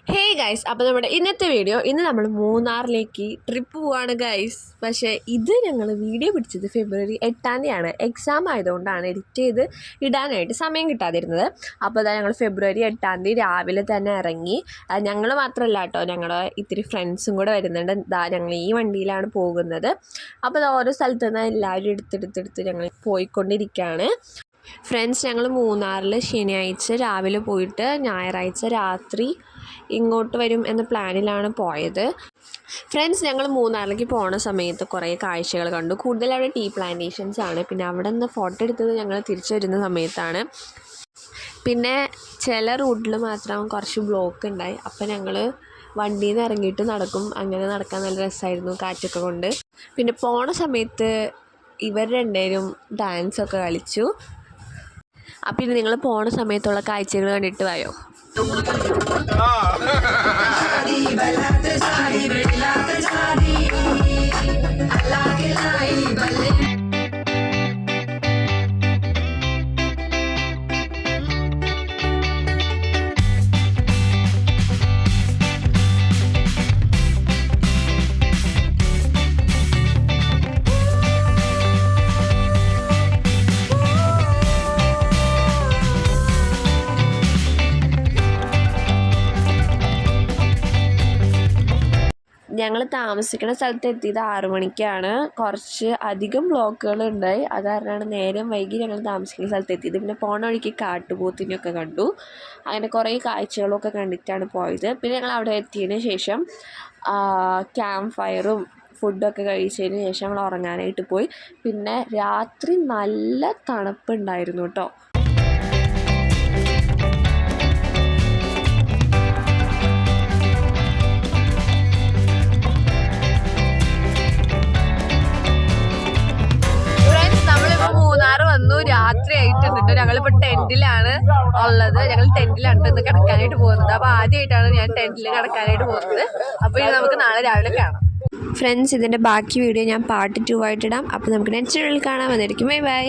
Hey guys, അപ്പോൾ നമ്മുടെ ഇന്നത്തെ വീഡിയോ ഇന്ന് നമ്മൾ മൂന്നാറിലേക്ക് ട്രിപ്പ് പോവാണ് ഗൈസ്. പക്ഷേ ഇത് ഞങ്ങൾ വീഡിയോ പിടിച്ചത് ഫെബ്രുവരി 8-ാം തീയതിയാണ്. എക്സാം ആയതുകൊണ്ടാണ് എഡിറ്റ് ചെയ്ത് ഇടാനായിട്ട് സമയം കിട്ടാതിരുന്നത്. അപ്പോൾ അതാ ഞങ്ങൾ ഫെബ്രുവരി 8-ാം തീയതി രാവിലെ തന്നെ ഇറങ്ങി. ഞങ്ങൾ മാത്രമല്ല കേട്ടോ, ഞങ്ങളുടെ ഇത്തിരി ഫ്രണ്ട്സും കൂടെ വരുന്നുണ്ട്. ഞങ്ങൾ ഈ വണ്ടിയിലാണ് പോകുന്നത്. അപ്പോൾ ഓരോ സ്ഥലത്തു നിന്ന് എല്ലാവരും എടുത്തെടുത്ത് ഞങ്ങൾ പോയിക്കൊണ്ടിരിക്കുകയാണ്. ഫ്രണ്ട്സ്, ഞങ്ങൾ മൂന്നാറിൽ ശനിയാഴ്ച രാവിലെ പോയിട്ട് ഞായറാഴ്ച രാത്രി ഇങ്ങോട്ട് വരും എന്ന പ്ലാനിലാണ് പോയത്. ഫ്രണ്ട്സ്, ഞങ്ങൾ മൂന്നാറിലേക്ക് പോണ സമയത്ത് കുറേ കാഴ്ചകൾ കണ്ടു. കൂടുതൽ അവിടെ ടീ പ്ലാന്റേഷൻസ് ആണ്. പിന്നെ അവിടെ നിന്ന് ഫോട്ടോ എടുത്തത് ഞങ്ങൾ തിരിച്ചു വരുന്ന സമയത്താണ്. പിന്നെ ചില റൂട്ടിൽ മാത്രം കുറച്ച് ബ്ലോക്ക് ഉണ്ടായി. അപ്പോൾ ഞങ്ങൾ വണ്ടിയിൽ നിന്ന് ഇറങ്ങിയിട്ട് നടക്കും. അങ്ങനെ നടക്കാൻ നല്ല രസമായിരുന്നു, കാറ്റൊക്കെ കൊണ്ട്. പിന്നെ പോണ സമയത്ത് ഇവർ രണ്ടുപേരും ഡാൻസൊക്കെ കളിച്ചു. അപ്പം ഇനി നിങ്ങൾ പോണ സമയത്തുള്ള കാഴ്ചകൾ കണ്ടിട്ട് വായോ. ഞങ്ങൾ താമസിക്കുന്ന സ്ഥലത്ത് എത്തിയത് 6 മണിക്കാണ്. കുറച്ച് അധികം ബ്ലോക്കുകൾ ഉണ്ടായി. അത് കാരണമാണ് നേരം വൈകി ഞങ്ങൾ താമസിക്കുന്ന സ്ഥലത്ത് എത്തിയത്. പിന്നെ പോണ വഴിക്ക് കാട്ടുപോത്തിനെയൊക്കെ കണ്ടു. അങ്ങനെ കുറേ കാഴ്ചകളൊക്കെ കണ്ടിട്ടാണ് പോയത്. പിന്നെ ഞങ്ങൾ അവിടെ എത്തിയതിന് ശേഷം ക്യാമ്പ് ഫയറും ഫുഡൊക്കെ കഴിച്ചതിന് ശേഷം ഞങ്ങൾ ഉറങ്ങാനായിട്ട് പോയി. പിന്നെ രാത്രി നല്ല തണുപ്പുണ്ടായിരുന്നു കേട്ടോ. രാത്രി ആയിട്ടുണ്ട്. ഞങ്ങളിപ്പോൾ ടെൻറ്റിലാണ് ഉള്ളത്. ഞങ്ങൾ ടെൻറ്റിലാണ് ഇന്ന് കിടക്കാനായിട്ട് പോകുന്നത്. അപ്പോൾ ആദ്യമായിട്ടാണ് ഞാൻ ടെൻറ്റിൽ കിടക്കാനായിട്ട് പോകുന്നത്. അപ്പോൾ ഇത് നമുക്ക് നാളെ രാവിലെ കാണാം. ഫ്രണ്ട്സ്, ഇതിൻ്റെ ബാക്കി വീഡിയോ ഞാൻ പാർട്ട് 2 ആയിട്ടിടാം. അപ്പോൾ നമുക്ക് നെക്സ്റ്റ് വീഡിയോയിൽ കാണാൻ വന്നിരിക്കും. Bye bye.